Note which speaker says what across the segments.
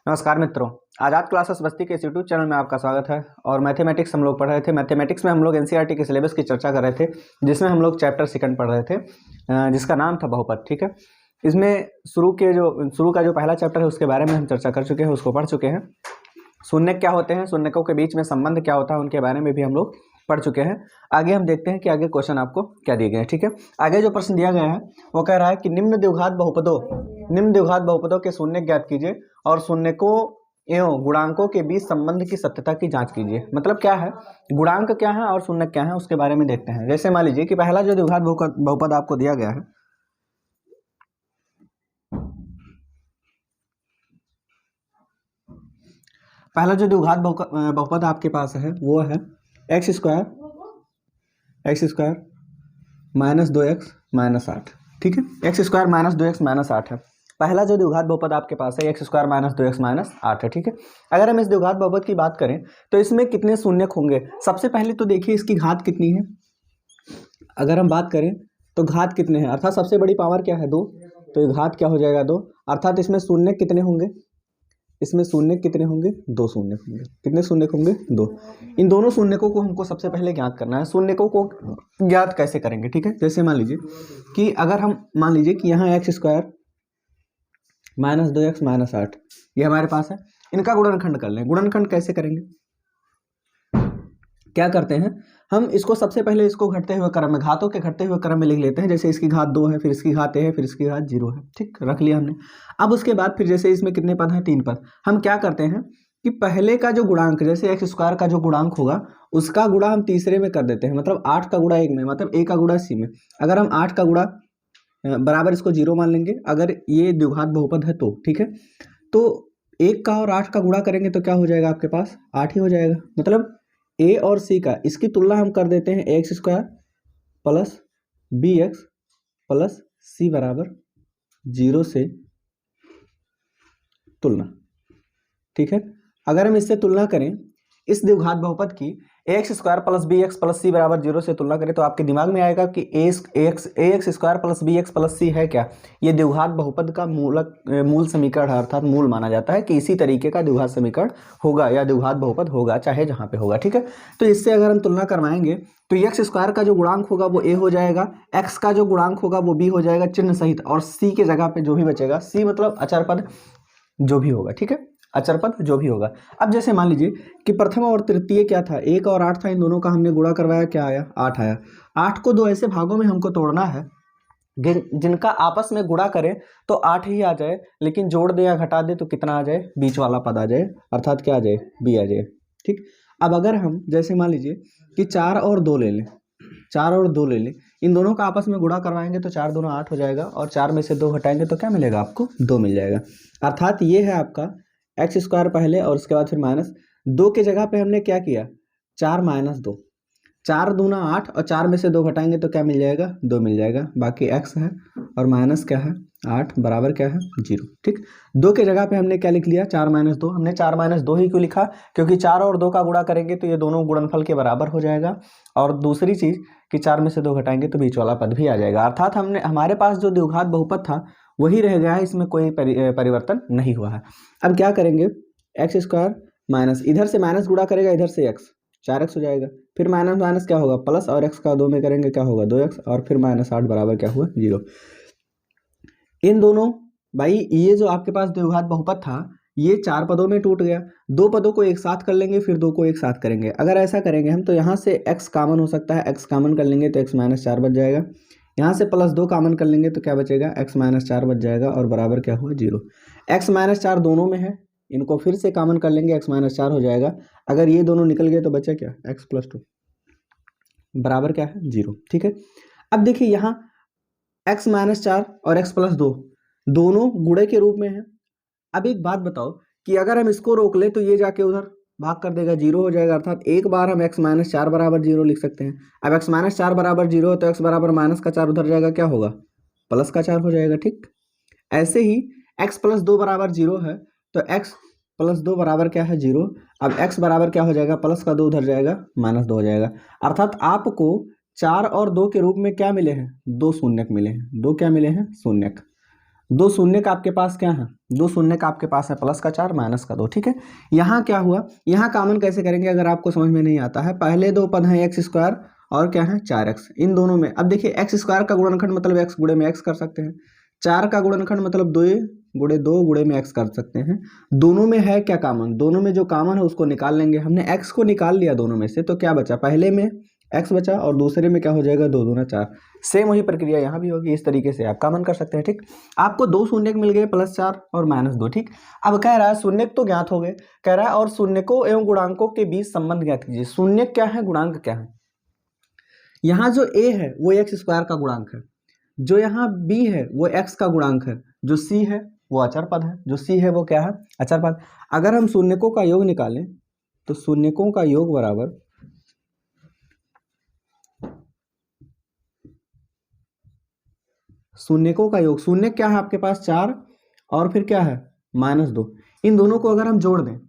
Speaker 1: नमस्कार मित्रों, आजाद क्लासेस बस्ती के इस यूट्यूब चैनल में आपका स्वागत है। और मैथमेटिक्स हम लोग पढ़ रहे थे। मैथमेटिक्स में हम लोग एनसीईआरटी के सिलेबस की चर्चा कर रहे थे, जिसमें हम लोग चैप्टर सेकंड पढ़ रहे थे, जिसका नाम था बहुपद। ठीक है, इसमें शुरू का जो पहला चैप्टर है उसके बारे में हम चर्चा कर चुके हैं, उसको पढ़ चुके हैं। शून्यक क्या होते हैं, शून्यकों के बीच में संबंध क्या होता है, उनके बारे में भी हम लोग पढ़ चुके हैं। आगे हम देखते हैं कि आगे क्वेश्चन आपको क्या दिए गए हैं। ठीक है, आगे जो प्रश्न दिया गया है वो कह रहा है कि निम्न द्विघात बहुपदों के शून्यक ज्ञात कीजिए और शून्यकों एवं गुणांकों के बीच संबंध की सत्यता की जांच कीजिए। मतलब क्या है, गुणांक क्या है और शून्यक क्या है, उसके बारे में देखते हैं। जैसे मान लीजिए कि पहला जो द्विघात बहुपद आपको दिया गया है, पहला जो द्विघात बहुपद आपके पास है वो है x square minus 2x minus 8। ठीक है, x square minus 2x minus 8 है पहला जो द्विघात बहुपद आपके पास है, x square minus 2x minus 8 है। ठीक है, अगर हम इस द्विघात बहुपद की बात करें तो इसमें कितने शून्यक होंगे। सबसे पहले तो देखिए इसकी घात कितनी है। अगर हम बात करें तो घात कितने हैं, अर्थात सबसे बड़ी पावर क्या है, 2, तो ये घात क्या हो जाएगा, 2। अर्थात इसमें शून्यक कितने होंगे, इसमें शून्यक कितने होंगे, 2 शून्यक होंगे। कितने शून्यक होंगे, 2। इन दोनों शून्यकों को हमको सबसे पहले ज्ञात करना है। शून्यकों को ज्ञात कैसे करेंगे, ठीक है, जैसे मान लीजिए कि अगर हम मान लीजिए कि यहाँ x square minus 2x minus 8 ये हमारे पास है, इनका गुणनखंड कर लें। गुणनखंड कैसे करेंगे, क्या करते हैं हम इसको सबसे पहले इसको घटते हुए क्रम में, घातों के घटते हुए क्रम में लिख लेते हैं। जैसे इसकी घात 2 है, फिर इसकी घात a है, फिर इसकी घात 0 है। ठीक, रख लिया हमने। अब उसके बाद फिर जैसे इसमें कितने पद हैं, 3 पद। हम क्या करते हैं कि पहले का जो गुणांक, जैसे एक्स स्क्वायर का जो गुणांक होगा उसका गुणा हम तीसरे में कर देते हैं। मतलब 8 का गुणा 1 में, मतलब a का गुणा c में। अगर हम 8 का गुणा बराबर इसको 0 मान लेंगे अगर ये द्विघात बहुपद है तो। ठीक है, तो 1 का और 8 का गुणा करेंगे तो क्या हो जाएगा, आपके पास 8 ही हो जाएगा। मतलब a और c का, इसकी तुलना हम कर देते हैं x square plus b x plus c बराबर 0 से तुलना। ठीक है, अगर हम इससे तुलना करें इस द्विघात बहुपद की x square plus b x plus c बराबर 0 से तुलना करें तो आपके दिमाग में आएगा कि a x square plus b x plus c है क्या, ये द्विघात बहुपद का मूल समीकरण है, अर्थात मूल माना जाता है कि इसी तरीके का द्विघात समीकरण होगा या द्विघात बहुपद होगा, चाहे जहां पे होगा। ठीक है, तो इससे अगर हम तुलना करवाएंगे तो एक्स स्क्वायर का जो गुणांक होगा वो ए हो जाएगा, एक्स का जो गुणांक होगा वो बी हो जाएगा चिन्ह सहित, और सी के जगह पे जो भी बचेगा, सी मतलब अचर पद जो भी होगा। ठीक है, अचर पद जो भी होगा। अब जैसे मान लीजिए कि प्रथम और तृतीय क्या था, 1 और 8 था, इन दोनों का हमने गुणा करवाया, क्या आया, 8 आया। 8 को 2 ऐसे भागों में हमको तोड़ना है जिनका आपस में गुणा करें तो 8 ही आ जाए, लेकिन जोड़ दे या घटा दे तो कितना आ जाए, बीच वाला पद आ जाए, अर्थात क्या आ जाए, बी आ जाए। ठीक, अब अगर हम जैसे मान लीजिए कि 4 और 2 ले लें, 4 और 2 ले लें, इन दोनों का आपस में गुणा करवाएंगे तो 4 दूना 8 हो जाएगा, और 4 में से 2 घटाएंगे तो क्या मिलेगा, आपको 2 मिल जाएगा। अर्थात ये है आपका एक्स स्क्वायर पहले और उसके बाद फिर माइनस 2 के जगह पे हमने क्या किया, 4 माइनस 2, 4 दूना 8 और 4 में से 2 घटाएंगे तो क्या मिल जाएगा, 2 मिल जाएगा। बाकी एक्स है और माइनस क्या है, 8 बराबर क्या है, 0। ठीक, 2 के जगह पे हमने क्या लिख लिया, 4 माइनस 2। हमने 4 माइनस 2 ही क्यों लिखा, क्योंकि 4 और 2 का गुणा करेंगे तो ये दोनों गुणनफल के बराबर हो जाएगा, और दूसरी चीज़ कि 4 में से 2 घटाएंगे तो बीच वाला पद भी आ जाएगा। अर्थात हमारे पास जो द्विघात बहुपद था वही रह गया है, इसमें कोई परिवर्तन नहीं हुआ है। अब क्या करेंगे, एक्स स्क्वायर माइनस, इधर से माइनस गुणा करेगा, इधर से एक्स, 4x हो जाएगा, फिर माइनस माइनस क्या होगा, प्लस, और x का 2 में करेंगे क्या होगा, 2x, और फिर माइनस 8 बराबर क्या हुआ, 0। इन दोनों भाई ये जो आपके पास द्विघात बहुपद था ये 4 पदों में टूट गया। 2 पदों को एक साथ कर लेंगे, फिर 2 को एक साथ करेंगे। अगर ऐसा करेंगे हम तो यहाँ से x कॉमन हो सकता है, x कॉमन कर लेंगे तो x माइनस 4 बच जाएगा। यहाँ से प्लस 2 कॉमन कर लेंगे तो क्या बचेगा, x माइनस 4 बच जाएगा, और बराबर क्या हुआ, 0। x माइनस 4 दोनों में है, इनको फिर से कॉमन कर लेंगे, x माइनस 4 हो जाएगा। अगर ये दोनों निकल गए तो बचा क्या, x प्लस 2 बराबर क्या है, 0। ठीक है, अब देखिए यहाँ x माइनस 4 और x प्लस 2 दोनों गुणे के रूप में है। अब एक बात बताओ कि अगर हम इसको रोक ले तो ये जाके उधर भाग कर देगा, 0 हो जाएगा। अर्थात एक बार हम x माइनस 4 बराबर 0 लिख सकते हैं। अब x माइनस 4 बराबर 0 है तो x बराबर माइनस का 4 उधर जाएगा, क्या होगा, प्लस का 4 हो जाएगा। ठीक, ऐसे ही x प्लस 2 बराबर 0 है तो x प्लस 2 बराबर क्या है, 0। अब x बराबर क्या हो जाएगा, प्लस का 2 उधर जाएगा, माइनस 2 हो जाएगा। अर्थात आपको 4 और 2 के रूप में क्या मिले हैं, 2 शून्यक मिले हैं। 2 क्या मिले हैं, शून्यक। दो शून्य का आपके पास क्या है, दो शून्य का आपके पास है प्लस का 4 माइनस का 2, ठीक है। यहाँ क्या हुआ, यहाँ कॉमन कैसे करेंगे अगर आपको समझ में नहीं आता है। पहले दो पद हैं एक्स स्क्वायर और क्या है 4x, इन दोनों में अब देखिए एक्स स्क्वायर का गुणनखंड मतलब एक्स गुणे में एक्स कर सकते हैं, 4 का गुणनखंड मतलब 2 गुणे 2 गुणे में एक्स कर सकते हैं। दोनों में है क्या कॉमन, दोनों में जो कॉमन है उसको निकाल लेंगे। हमने एक्स को निकाल लिया दोनों में से, तो क्या बचा, पहले में एक्स बचा और दूसरे में क्या हो जाएगा 2 दूना 4। सेम वही प्रक्रिया यहाँ भी होगी, इस तरीके से आप कॉमन कर सकते हैं, ठीक। आपको दो शून्य मिल गए प्लस 4 और माइनस 2, ठीक। अब कह रहा है शून्य तो ज्ञात हो गए, कह रहा है और शून्यकों एवं गुणांकों के बीच संबंध ज्ञात कीजिए। शून्य क्या है, गुणांक क्या है। यहाँ जो a है वो एक्स स्क्वायर का गुणांक है, जो यहाँ b है वो x का गुणांक है, जो c है वो अचर पद है, जो c है वो क्या है, अचर पद। अगर हम शून्यकों का योग निकालें तो शून्यकों का योग बराबर शून्यकों का योग, शून्य क्या है आपके पास 4 और फिर क्या है माइनस 2, इन दोनों को अगर हम जोड़ दें,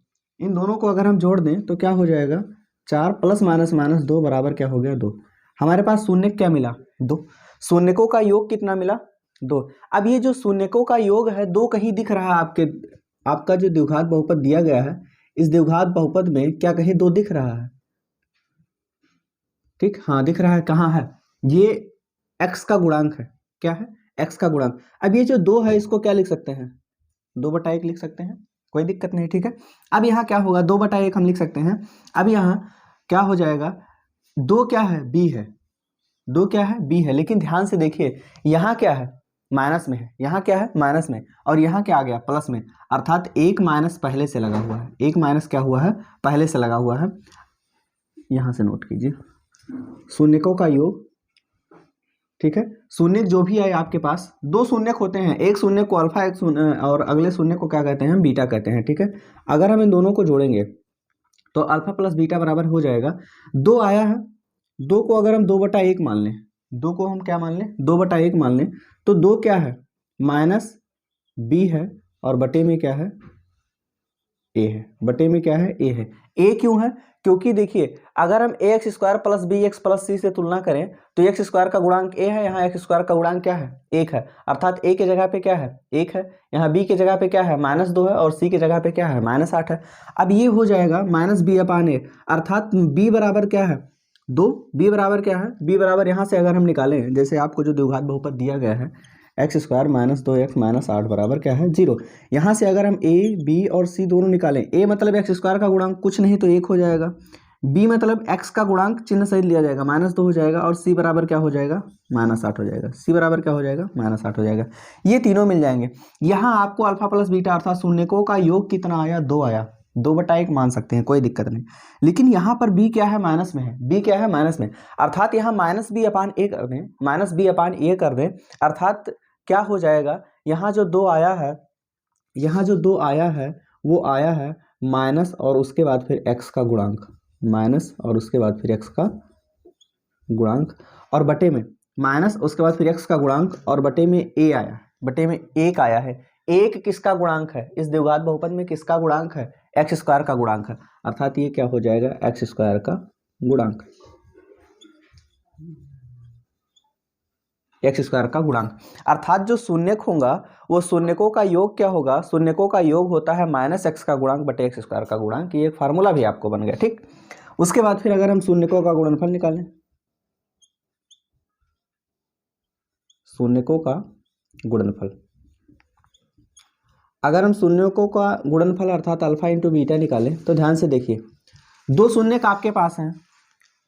Speaker 1: इन दोनों को अगर हम जोड़ दें तो क्या हो जाएगा 4 प्लस माइनस माइनस 2 बराबर क्या हो गया 2। हमारे पास शून्य क्या मिला 2, शून्यकों का योग कितना मिला 2। अब ये जो शून्यकों का योग है 2 कहीं दिख रहा है आपके, आपका जो द्विघात बहुपद दिया गया है इस द्विघात बहुपद में क्या कहीं 2 दिख रहा है, ठीक, हाँ दिख रहा है। कहाँ है, ये x का गुणांक है, क्या है x का गुणांक। अब ये जो 2 है इसको क्या लिख सकते हैं 2/1 लिख सकते हैं, कोई दिक्कत नहीं, ठीक है। अब यहाँ क्या होगा 2/1 हम लिख सकते हैं। अब यहाँ क्या हो जाएगा 2 क्या है b है, 2 क्या है b है, लेकिन ध्यान से देखिए यहाँ क्या है माइनस में है, यहाँ क्या है माइनस में, और यहाँ क्या आ गया प्लस में, अर्थात एक माइनस पहले से लगा हुआ है, एक माइनस क्या हुआ है पहले से लगा हुआ है। यहाँ से नोट कीजिए शून्यकों का योग, ठीक है। शून्य जो भी आए आपके पास, दो शून्यक होते हैं, एक शून्य को अल्फा एक शून्य और अगले शून्य को क्या कहते हैं बीटा कहते हैं, ठीक है। अगर हम इन दोनों को जोड़ेंगे तो अल्फा प्लस बीटा बराबर हो जाएगा 2 आया है, 2 को अगर हम 2/1 मान लें, 2 को हम क्या मान लें 2/1 मान लें, तो 2 क्या है माइनस b है और बटे में क्या है a है, बटे में क्या है a है। a क्यों है, क्योंकि देखिए अगर हम ax square plus b x plus c से तुलना करें तो एक्स स्क्वायर का गुणांक a है, यहाँ एक्स स्क्वायर का गुणांक क्या है 1 है, अर्थात a के जगह पे क्या है 1 है, यहाँ b के जगह पे क्या है -2 है और c के जगह पे क्या है -8 है। अब ये हो जाएगा -b/a, अर्थात b बराबर क्या है 2, b बराबर क्या है, b बराबर यहाँ से अगर हम निकालें, जैसे आपको जो द्विघात बहुपद दिया गया है एक्स स्क्वायर -2x -8 बराबर क्या है 0। यहाँ से अगर हम a b और c दोनों निकालें, a मतलब एक्स स्क्वायर का गुणांक कुछ नहीं तो 1 हो जाएगा, b मतलब x का गुणांक चिन्ह सहित लिया जाएगा -2 हो जाएगा, और c बराबर क्या हो जाएगा -8 हो जाएगा, c बराबर क्या हो जाएगा -8 हो जाएगा। ये तीनों मिल जाएंगे। यहाँ आपको अल्फा प्लस बीटा अर्थात शून्यकों का योग कितना आया 2 आया, 2/1 मान सकते हैं, कोई दिक्कत नहीं। लेकिन यहाँ पर b क्या है माइनस में है, b क्या है माइनस में, अर्थात यहाँ -b/a कर दें, -b/a कर दें, अर्थात क्या हो जाएगा यहाँ जो 2 आया है, यहाँ जो 2 आया है वो आया है माइनस और उसके बाद फिर x का गुणांक, माइनस और उसके बाद फिर x का गुणांक, और बटे में माइनस उसके बाद फिर x का गुणांक और बटे में a आया, बटे में 1 आया है। 1 किसका गुणांक है, इस द्विघात बहुपद में किसका गुणांक है एक्स स्क्वायर का गुणांक है, अर्थात ये क्या हो जाएगा एक्स स्क्वायर का गुणांक, एक्स स्क्वायर का गुणांक। अर्थात जो शून्यक होगा वो शून्यकों का योग क्या होगा, शून्यकों का योग होता है -x का गुणांक बटे एक्स स्क्वायर का गुणांक। ये एक फार्मूला भी आपको बन गया, ठीक। उसके बाद फिर अगर हम शून्यकों का गुणनफल निकालें, शून्यकों का गुणनफल, अगर हम शून्यकों का गुणनफल अर्थात अल्फा इंटू बीटा निकालें तो ध्यान से देखिए दो शून्यक आपके पास हैं,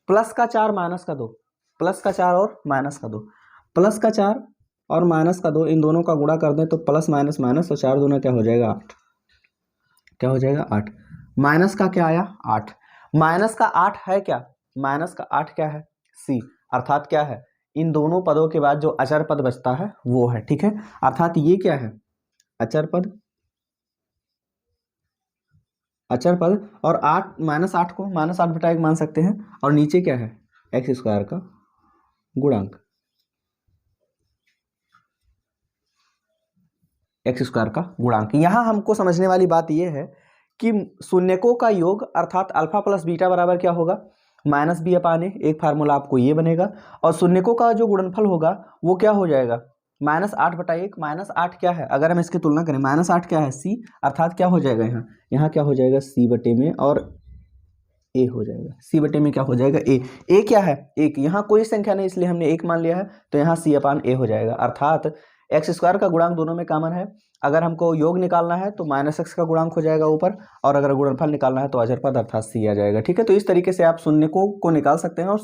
Speaker 1: प्लस का 4 माइनस का 2, प्लस का 4 और माइनस का 2, प्लस का 4 और माइनस का 2, इन दोनों का गुणा कर दें तो प्लस माइनस माइनस और 4 दूना क्या हो जाएगा 8, क्या हो जाएगा 8। माइनस का क्या आया 8, माइनस का 8 है क्या, माइनस का 8 क्या है c, अर्थात क्या है इन दोनों पदों के बाद जो अचर पद बचता है वो है, ठीक है। अर्थात ये क्या है अचर पद, अचर पद, और 8 -8 को -8/1 मान सकते हैं, और नीचे क्या है एक्स स्क्वायर का गुणांक, एक्स स्क्वायर का गुणांक। यहाँ हमको समझने वाली बात यह है कि शून्यकों का योग अर्थात अल्फा प्लस बीटा बराबर क्या होगा -b/a, एक फार्मूला आपको ये बनेगा, और शून्यकों का जो गुणनफल होगा वो क्या हो जाएगा -8/1, -8 क्या है, अगर हम इसकी तुलना करें -8 क्या है, c, अर्थात क्या हो जाएगा यहाँ क्या हो जाएगा c बटे में, और a हो जाएगा, c बटे में क्या हो जाएगा a क्या है 1, यहाँ कोई संख्या नहीं इसलिए हमने 1 मान लिया है, तो यहाँ c/a हो जाएगा, अर्थात x² का गुणांक दोनों में कॉमन है। अगर हमको योग निकालना है तो -x का गुणांक हो जाएगा ऊपर, और अगर गुणनफल निकालना है तो अचर पद अर्थात c आ जाएगा। ठीक है, तो इस तरीके से आप शून्यकों को निकाल सकते हैं, और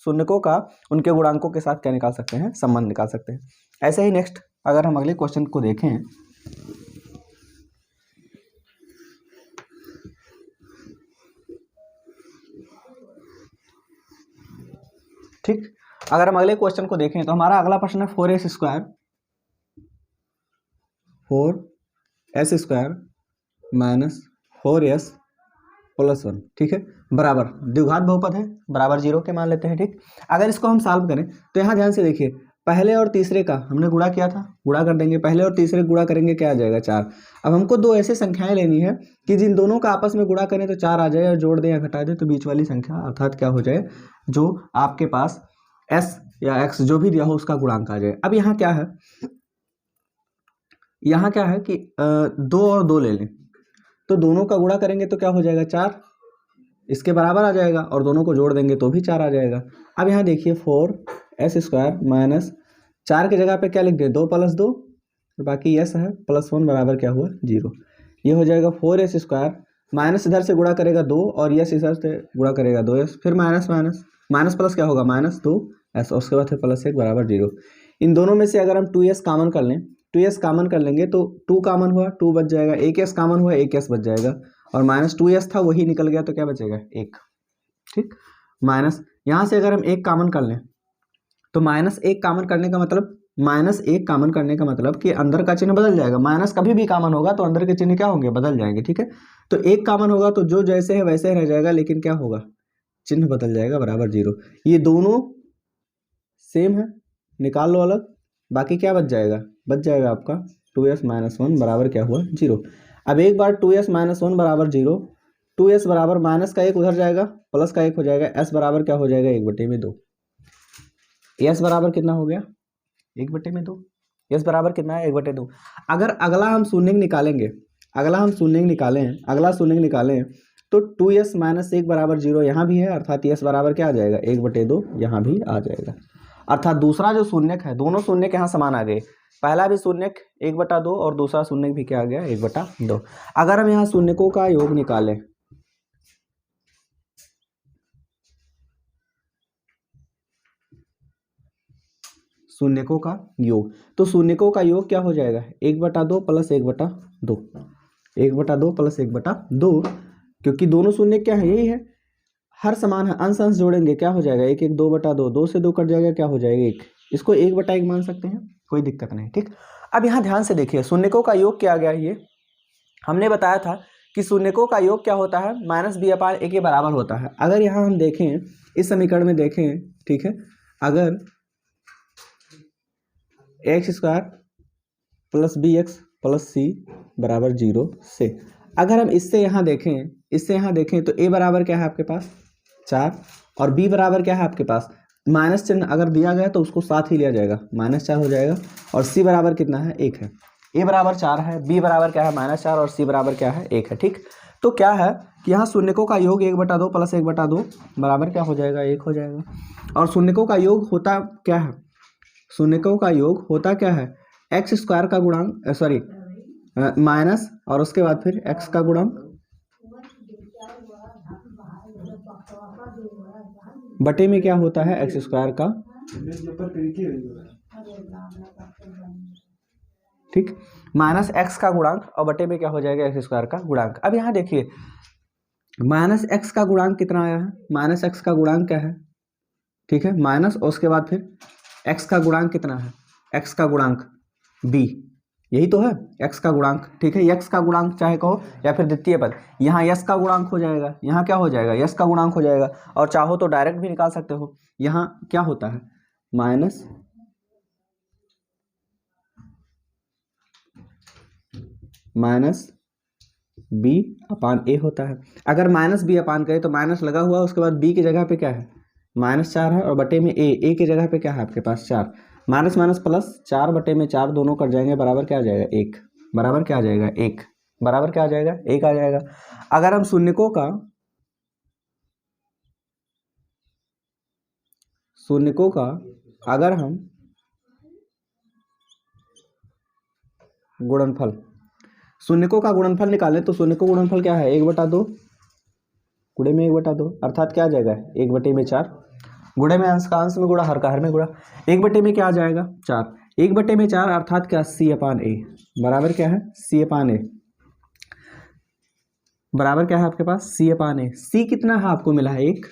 Speaker 1: शून्यकों का उनके गुणांकों के साथ क्या निकाल सकते हैं, संबंध निकाल सकते हैं। ऐसे ही नेक्स्ट अगर हम अगले क्वेश्चन को देखें, ठीक, अगर हम अगले क्वेश्चन को देखें तो हमारा अगला प्रश्न है 4s² माइनस 4s + 1, ठीक है, बराबर द्विघात बहुपद है, बराबर 0 के मान लेते हैं। ठीक, अगर इसको हम सॉल्व करें तो यहाँ ध्यान से देखिए, पहले और तीसरे का हमने गुणा किया था, गुणा कर देंगे, पहले और तीसरे गुणा करेंगे क्या आ जाएगा 4। अब हमको दो ऐसे संख्याएं लेनी है कि जिन दोनों का आपस में गुणा करें तो 4 आ जाए, और जोड़ दें या घटा दें तो बीच वाली संख्या अर्थात क्या हो जाए, जो आपके पास s या x जो भी दिया हो उसका गुणांक आ जाए। अब यहाँ क्या है, कि 2 और 2 ले लें, तो दोनों का गुणा करेंगे तो क्या हो जाएगा 4, इसके बराबर आ जाएगा, और दोनों को जोड़ देंगे तो भी 4 आ जाएगा। अब यहाँ देखिए 4s² माइनस 4 की जगह पे क्या लिख दें 2 + 2, बाकी s है +1 बराबर क्या हुआ 0। ये हो जाएगा 4s², माइनस इधर से गुणा करेगा 2, और यस इधर से गुणा करेगा 2s, फिर माइनस प्लस क्या होगा -2s, उसके बाद फिर +1 बराबर 0। इन दोनों में से अगर हम 2s कॉमन कर लें, 2s कॉमन कर लेंगे तो 2 कॉमन हुआ 2 बच जाएगा, 1s कॉमन हुआ 1s बच जाएगा, और -2s था वही निकल गया तो क्या बचेगा 1। ठीक, माइनस यहाँ से अगर हम 1 कॉमन कर लें तो -1 कॉमन करने का मतलब, -1 कॉमन करने का मतलब कि अंदर का चिन्ह बदल जाएगा, माइनस कभी भी कॉमन होगा तो अंदर के चिन्ह क्या होंगे, बदल जाएंगे। ठीक है, तो 1 कॉमन होगा तो जो जैसे है वैसे रह जाएगा, लेकिन क्या होगा, चिन्ह बदल जाएगा, बराबर 0। ये दोनों सेम है, निकाल लो अलग, बाकी क्या बच जाएगा आपका 2s - 1 बराबर क्या हुआ 0। अब एक बार 2s - 1 बराबर 0, 2s बराबर माइनस का 1 उधर जाएगा, प्लस का 1 हो जाएगा, s बराबर क्या हो जाएगा 1/2। s बराबर कितना हो गया 1/2, s बराबर कितना है 1/2। अगर अगला हम शून्य निकालेंगे, अगला शून्य निकालें तो 2s - 1 बराबर 0 यहाँ भी है, अर्थात s बराबर क्या आ जाएगा 1/2 यहाँ भी आ जाएगा, अर्थात दूसरा जो शून्यक है, दोनों शून्यक यहाँ समान आ गए, पहला भी शून्यक 1/2 और दूसरा शून्यक भी क्या आ गया 1/2। अगर हम यहाँ शून्यकों का योग निकालें, शून्यकों का योग, तो शून्यकों का योग क्या हो जाएगा 1/2 + 1/2, 1/2 + 1/2, क्योंकि दोनों शून्य क्या है यही है, हर समान है, अंश अंश जोड़ेंगे क्या हो जाएगा 1 1 2/2, 2 से 2 कट जाएगा क्या हो जाएगा 1, इसको 1/1 मान सकते हैं, कोई दिक्कत नहीं। ठीक, अब यहाँ ध्यान से देखिए शून्यकों का योग क्या आ गया, ये हमने बताया था कि शून्यकों का योग क्या होता है -b/a के बराबर होता है। अगर यहाँ हम देखें इस समीकरण में देखें, ठीक है, अगर x² + bx + c बराबर 0 से, अगर हम इससे यहाँ देखें तो a बराबर क्या है आपके पास 4, और b बराबर क्या है आपके पास, माइनस चिन्ह अगर दिया गया तो उसको साथ ही लिया जाएगा, -4 हो जाएगा, और c बराबर कितना है 1 है, a बराबर 4 है, b बराबर क्या है -4, और c बराबर क्या है 1 है। ठीक, तो क्या है कि यहाँ शून्यकों का योग 1/2 + 1/2 बराबर क्या हो जाएगा 1 हो जाएगा, और शून्यकों का योग होता क्या है, शून्यकों का योग होता क्या है x² का गुणांक, सॉरी माइनस, और उसके बाद फिर x का गुणांक बटे में क्या होता है x² का, ठीक, -x का गुणांक, और बटे में क्या हो जाएगा x² का गुणांक। अब यहाँ देखिए -x का गुणांक कितना आया है, -x का गुणांक क्या है, ठीक है, माइनस, और उसके बाद फिर x का गुणांक कितना है, x का गुणांक b, यही तो है x का गुणांक। ठीक है, x का गुणांक चाहे कहो या फिर द्वितीय पद, यहाँ s का गुणांक हो जाएगा, यहाँ क्या हो जाएगा s का गुणांक हो जाएगा, और चाहो तो डायरेक्ट भी निकाल सकते हो, यहाँ क्या होता है -b/a होता है। अगर -b/a करें तो माइनस लगा हुआ, उसके बाद b की जगह पे क्या है -4 है, और बटे में a की जगह पे क्या है आपके पास 4, माइनस माइनस प्लस, 4/4 दोनों कट जाएंगे, बराबर क्या आ जाएगा 1, बराबर क्या आ जाएगा 1, बराबर क्या आ जाएगा 1 आ जाएगा। अगर हम शून्यकों का अगर हम गुणनफल, शून्यकों का गुणनफल निकालें तो शून्यकों का गुणनफल क्या है 1/2 गुणे में 1/2, अर्थात क्या आ जाएगा 1/4, गुणे में अंश का अंश में गुणा, हर का हर में गुणा, 1/में क्या आ जाएगा 4, 1/4 अर्थात क्या C/A, बराबर क्या है C/A, बराबर क्या है आपके पास C/A। C कितना है आपको मिला है 1,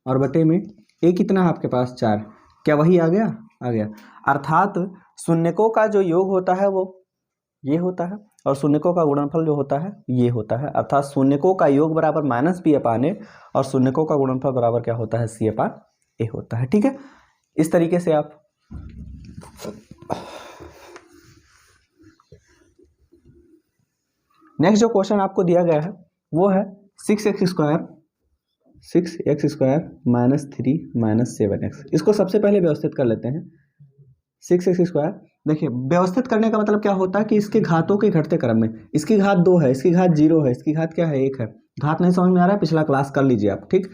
Speaker 1: और बटे में A कितना है आपके पास 4, क्या वही आ गया, आ गया। अर्थात शून्यकों का जो योग होता है वो ये होता है, और शून्यकों का गुणनफल जो होता है ये होता है, अर्थात शून्यकों का योग बराबर -B/A और शून्यकों का गुणनफल बराबर क्या होता है C/A होता है। ठीक है, इस तरीके से आप नेक्स्ट जो क्वेश्चन आपको दिया गया है वो है 6x स्क्वायर -3 - 7x। इसको सबसे पहले व्यवस्थित कर लेते हैं। 6x स्क्वायर, देखिए व्यवस्थित करने का मतलब क्या होता है कि इसके घातों के घटते क्रम में, इसकी घात 2 है, इसकी घात 0 है, इसकी घात क्या है 1 है। घात नहीं समझ में आ रहा है, पिछला क्लास कर लीजिए आप। ठीक,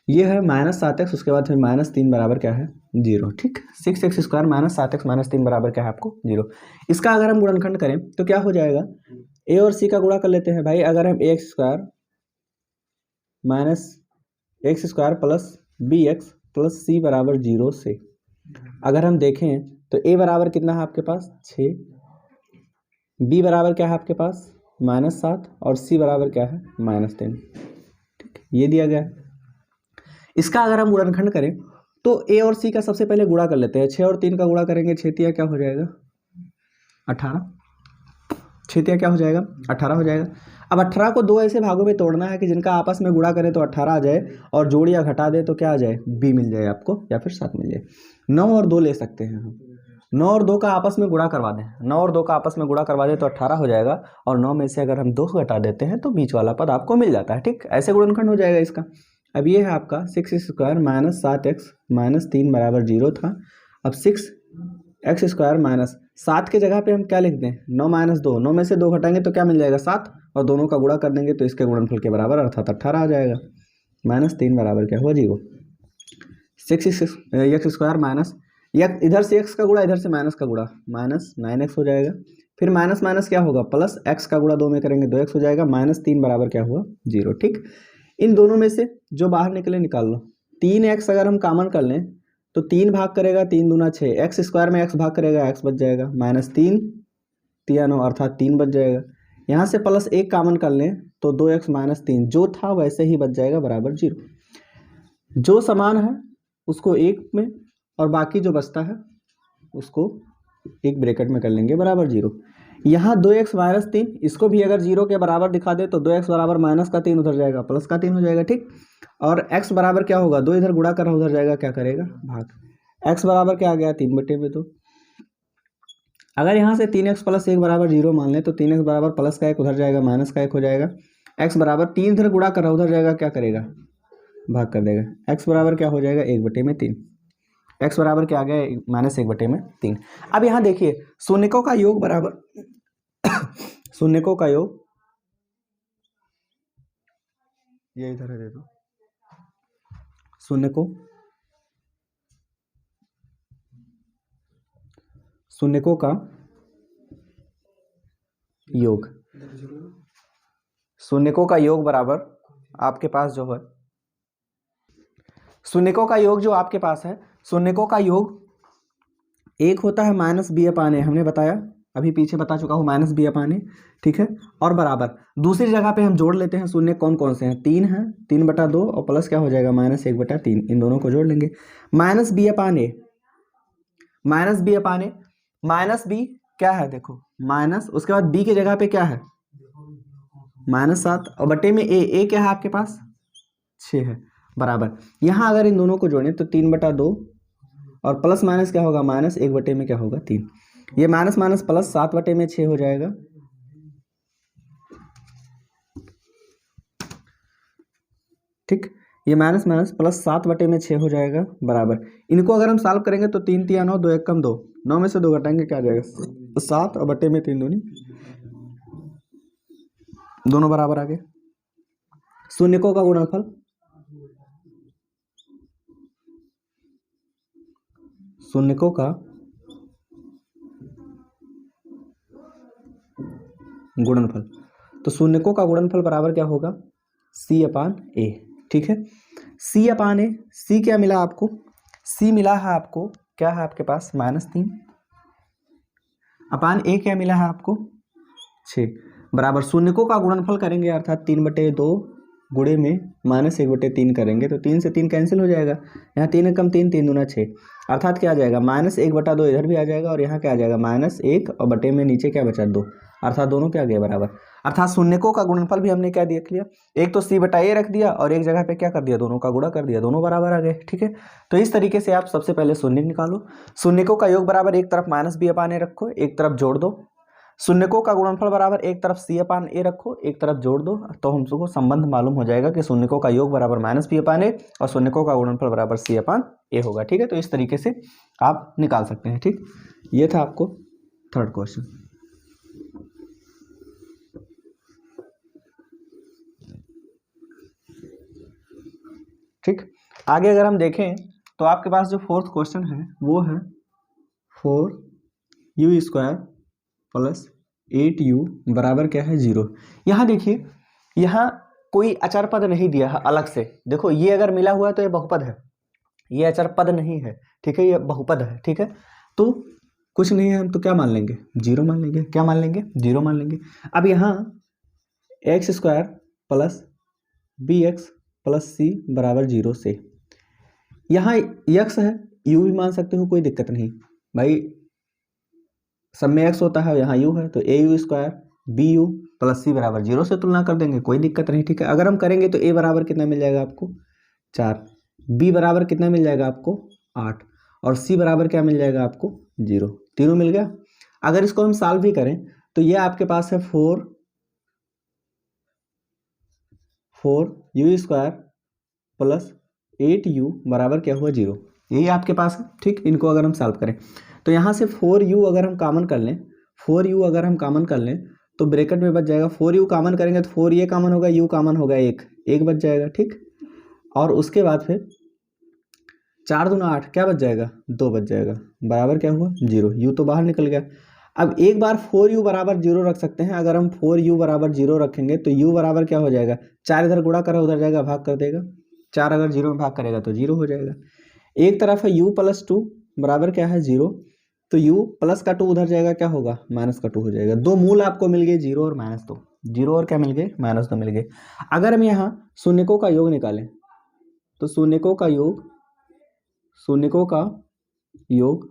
Speaker 1: ये है -7x, उसके बाद फिर -3 बराबर क्या है 0। ठीक, 6x स्क्वायर -7x -3 बराबर क्या है आपको 0। इसका अगर हम गुणनखंड करें तो क्या हो जाएगा, a और c का गुणा कर लेते हैं भाई। अगर हम ax square -x square plus bx plus c बराबर 0 से अगर हम देखें तो a बराबर कितना है आपके पास 6, b बराबर क्या है आपके पास -7 और c बराबर क्या है -3। ठीक, ये दिया गया है। इसका अगर हम गुणनखंड करें तो a और c का सबसे पहले गुणा कर लेते हैं। 6 और 3 का गुणा करेंगे, 6 तिया क्या हो जाएगा 18, 6 तिया क्या हो जाएगा 18 हो जाएगा। अब 18 को दो ऐसे भागों में तोड़ना है कि जिनका आपस में गुणा करें तो 18 आ जाए, और जोड़ या घटा दे तो क्या आ जाए b मिल जाए आपको, या फिर 7 मिल जाए। 9 और 2 ले सकते हैं हम, 9 और 2 का आपस में गुणा करवा दें, 9 और 2 का आपस में गुणा करवा दें तो 18 हो जाएगा, और 9 में से अगर हम 2 घटा देते हैं तो बीच वाला पद आपको मिल जाता है। ठीक, ऐसे गुणनखंड हो जाएगा इसका। अब ये है आपका 6x स्क्वायर -7x -3 बराबर 0 था। अब 6x स्क्वायर -7 के जगह पे हम क्या लिख दें 9 - 2, 9 में से 2 घटाएंगे तो क्या मिल जाएगा 7, और दोनों का गुणा कर देंगे तो इसके गुणनफल के बराबर अर्थात 18 आ जाएगा। -3 बराबर क्या हुआ 0। 6x स्क्वायर माइनस, इधर से x का गुणा इधर से माइनस का गुणा -9x हो जाएगा। फिर माइनस माइनस क्या होगा प्लस, x का गुणा 2 में करेंगे 2x हो जाएगा। -3 बराबर क्या हुआ 0। ठीक, इन दोनों में से जो बाहर निकले निकाल लो। 3x अगर हम कॉमन कर लें तो 3 भाग करेगा 3 दूना 6, x स्क्वायर में x भाग करेगा x बच जाएगा, -3 तिया 9 अर्थात 3 बच जाएगा। यहाँ से प्लस 1 कॉमन कर लें तो 2x -3 जो था वैसे ही बच जाएगा बराबर 0। जो समान है उसको 1 में, और बाकी जो बचता है उसको एक ब्रैकेट में कर लेंगे बराबर 0। यहाँ 2x -3, इसको भी अगर 0 के बराबर दिखा दे तो 2x बराबर -3 उधर जाएगा प्लस का 3 हो जाएगा। ठीक, और x बराबर क्या होगा 2 इधर गुणा कर रहा उधर जाएगा क्या करेगा भाग, x बराबर क्या आ गया 3/2। अगर यहाँ से 3x + 1 बराबर 0 मान लें तो 3x बराबर प्लस का 1 उधर जाएगा माइनस का 1 हो जाएगा। x बराबर 3 इधर गुणा कर रहा उधर जाएगा क्या करेगा भाग कर देगा, x बराबर क्या हो जाएगा 1/3। x बराबर क्या आ गया -1/3। अब यहाँ देखिए शून्यकों का योग बराबर शून्यकों का योग, ये इधर है दे दो, शून्यकों का योग, शून्यकों का योग बराबर आपके पास जो है, शून्यकों का योग जो आपके पास है, शून्यकों का योग एक होता है -B/A, हमने बताया अभी पीछे बता चुका हूँ -B/A। ठीक है, और बराबर दूसरी जगह पे हम जोड़ लेते हैं शून्य कौन कौन से हैं, 3 हैं, 3/2 और प्लस क्या हो जाएगा -1/3, इन दोनों को जोड़ लेंगे। -B/A -B क्या है देखो माइनस, उसके बाद b की जगह पे क्या है -7 और बटे में a क्या है आपके पास 6 है बराबर। यहाँ अगर इन दोनों को जोड़ें तो 3/2 और प्लस माइनस क्या होगा -1 में क्या होगा 3, ये माइनस माइनस प्लस 7/6 हो जाएगा। ठीक, ये माइनस माइनस प्लस 7/6 हो जाएगा बराबर। इनको अगर हम सॉल्व करेंगे तो 3 3 9, 2 1 कम 2, 9 में से 2 घटाएंगे क्या आ जाएगा 7 और बटे में 3 दूनी, दोनों बराबर आ गए। शून्यकों का गुणनफल, शून्यकों का गुणनफल, तो शून्यकों का गुणनफल बराबर क्या होगा C/A। ठीक है, C/A, C क्या मिला आपको, C मिला है आपको, क्या है आपके पास -3 अपान A क्या मिला है आपको 6 बराबर शून्यकों का गुणनफल करेंगे अर्थात 3/2 गुणे में -1/3 करेंगे तो 3 से 3 कैंसिल हो जाएगा, यहाँ 3 कम 3, 3 दूना 6 अर्थात क्या आ जाएगा -1/2 इधर भी आ जाएगा और यहाँ क्या आ जाएगा -1 और बटे में नीचे क्या बचा 2 अर्थात दोनों क्या गए बराबर। अर्थात शून्यकों का गुणनफल भी हमने क्या देख लिया, एक तो C/A रख दिया और एक जगह पे क्या कर दिया, दोनों का गुणा कर दिया, दोनों बराबर आ गए। ठीक है, तो इस तरीके से आप सबसे पहले शून्य निकालो, शून्यकों का योग बराबर एक तरफ -B/A रखो, एक तरफ जोड़ दो, शून्यकों का गुणनफल बराबर एक तरफ C/A रखो, एक तरफ जोड़ दो, तो हमको संबंध मालूम हो जाएगा कि शून्यकों का योग बराबर -B/A और शून्यकों का गुणनफल बराबर C/A होगा। ठीक है, तो इस तरीके से आप निकाल सकते हैं। ठीक, ये था आपको थर्ड क्वेश्चन। ठीक, आगे अगर हम देखें तो आपके पास जो फोर्थ क्वेश्चन है वो है 4u² प्लस 8u बराबर क्या है 0। यहाँ देखिए, यहाँ कोई अचर पद नहीं दिया है अलग से, देखो ये अगर मिला हुआ है तो ये बहुपद है, ये अचर पद नहीं है। ठीक है, ये बहुपद है। ठीक है, तो कुछ नहीं है, हम तो क्या मान लेंगे 0 मान लेंगे, क्या मान लेंगे 0 मान लेंगे। अब यहाँ x² plus bx plus c बराबर 0 से यहाँ x है, u भी मान सकते हो, कोई दिक्कत नहीं भाई, सब में x होता है, यहाँ u है तो au² bu प्लस c बराबर 0 से तुलना कर देंगे, कोई दिक्कत नहीं। ठीक है, अगर हम करेंगे तो a बराबर कितना मिल जाएगा आपको 4, b बराबर कितना मिल जाएगा आपको 8 और c बराबर क्या मिल जाएगा आपको 0, तीनों मिल गया। अगर इसको हम सॉल्व भी करें तो ये आपके पास है 4u² प्लस 8u बराबर क्या हुआ 0, यही आपके पास है। ठीक, इनको अगर हम सॉल्व करें तो यहाँ से 4u अगर हम कॉमन कर लें, 4u अगर हम कॉमन कर लें तो ब्रैकेट में बच जाएगा, 4u कॉमन करेंगे तो 4 ये कॉमन होगा, u कॉमन होगा, एक बच जाएगा। ठीक, और उसके बाद फिर 4 दूना 8 क्या बच जाएगा 2 बच जाएगा, बराबर क्या हुआ 0, u तो बाहर निकल गया। अब एक बार 4u बराबर 0 रख सकते हैं, अगर हम 4u बराबर 0 रखेंगे तो u बराबर क्या हो जाएगा, 4 इधर गुणा करा उधर जाएगा भाग कर देगा, 4 अगर 0 में भाग करेगा तो 0 हो जाएगा। एक तरफ है u प्लस 2 बराबर क्या है 0, तो u प्लस का 2 उधर जाएगा क्या होगा माइनस का 2 हो जाएगा। दो मूल आपको मिल गए 0 और -2, 0 और क्या मिल गए -2 मिल गए। अगर हम यहाँ शून्यकों का योग निकालें तो शून्यकों का योग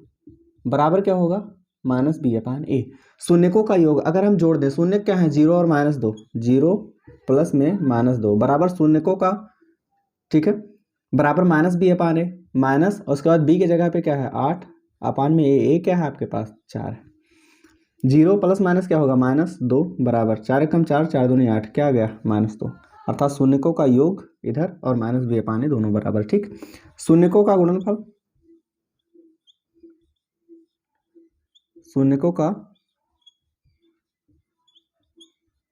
Speaker 1: बराबर क्या होगा -B/A। शून्यकों का योग अगर हम जोड़ दें, शून्य क्या है 0 और -2, 0 प्लस में -2 बराबर शून्यकों का, ठीक है, बराबर -B/A माइनस, उसके बाद b के जगह पे क्या है 8 अपान में a क्या है आपके पास 4, 0 प्लस माइनस क्या होगा -2 बराबर 4 कम 4, 4 दूनी 8 क्या आ गया -2, अर्थात शून्यकों का योग इधर और -B/A दोनों बराबर। ठीक, शून्यकों का गुणनफल, शून्यकों का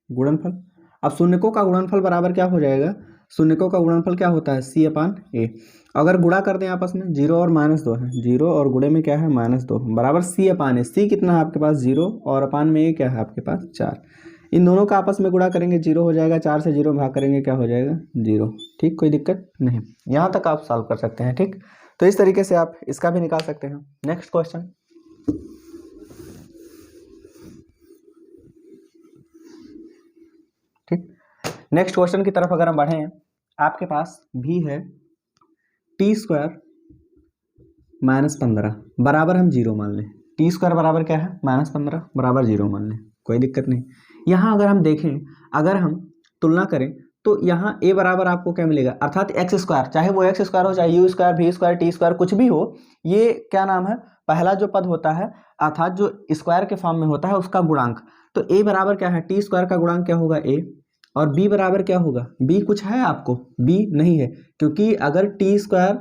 Speaker 1: गुणनफल, अब शून्यकों का गुणनफल बराबर क्या हो जाएगा, शून्यकों का गुणनफल क्या होता है C/A। अगर गुणा कर दें आपस में 0 और -2 है, 0 और गुणे में क्या है -2 बराबर C/A। C कितना है आपके पास 0 और अपान में a क्या है आपके पास 4, इन दोनों का आपस में गुणा करेंगे 0 हो जाएगा, 4 से 0 भाग करेंगे क्या हो जाएगा 0। ठीक, कोई दिक्कत नहीं, यहाँ तक आप सॉल्व कर सकते हैं। ठीक, तो इस तरीके से आप इसका भी निकाल सकते हैं। नेक्स्ट क्वेश्चन, ठीक, नेक्स्ट क्वेश्चन की तरफ अगर हम बढ़ें, आपके पास भी है t² -15 बराबर हम 0 मान लें, t² बराबर क्या है -15 बराबर 0 मान लें, कोई दिक्कत नहीं। यहाँ अगर हम देखें, अगर हम तुलना करें तो यहाँ a बराबर आपको क्या मिलेगा, अर्थात x², चाहे वो x² हो चाहे u², v², t² कुछ भी हो, ये क्या नाम है, पहला जो पद होता है अर्थात जो स्क्वायर के फॉर्म में होता है उसका गुणांक, तो a बराबर क्या है t² का गुणांक क्या होगा a और b बराबर क्या होगा, b कुछ है आपको, b नहीं है, क्योंकि अगर टी स्क्वायर,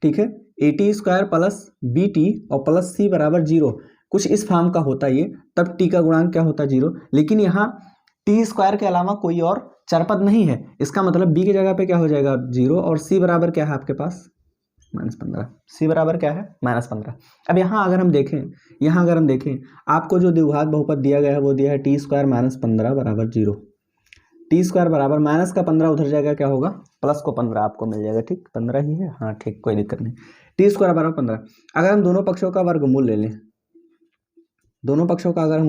Speaker 1: ठीक है, a t square plus b t और प्लस सी बराबर 0, कुछ इस फॉर्म का होता है ये, तब टी का गुणांक क्या होता है 0। लेकिन यहाँ टी स्क्वायर के अलावा कोई और चरपद नहीं है, इसका मतलब बी की जगह पे क्या हो जाएगा 0, और सी बराबर क्या है आपके पास -15, सी बराबर क्या है -15। अब यहाँ अगर हम देखें, आपको जो द्विघात बहुपद दिया गया है वो दिया है टी स्क्वायर -15 बराबर 0। टी स्क्वायर बराबर माइनस का 15 उधर जाएगा, क्या होगा प्लस को 15 आपको मिल जाएगा, ठीक 15 ही है, हाँ ठीक, कोई दिक्कत नहीं। टी स्क्वायर बराबर 15। अगर हम दोनों पक्षों का वर्गमूल ले लें, दोनों पक्षों का अगर हम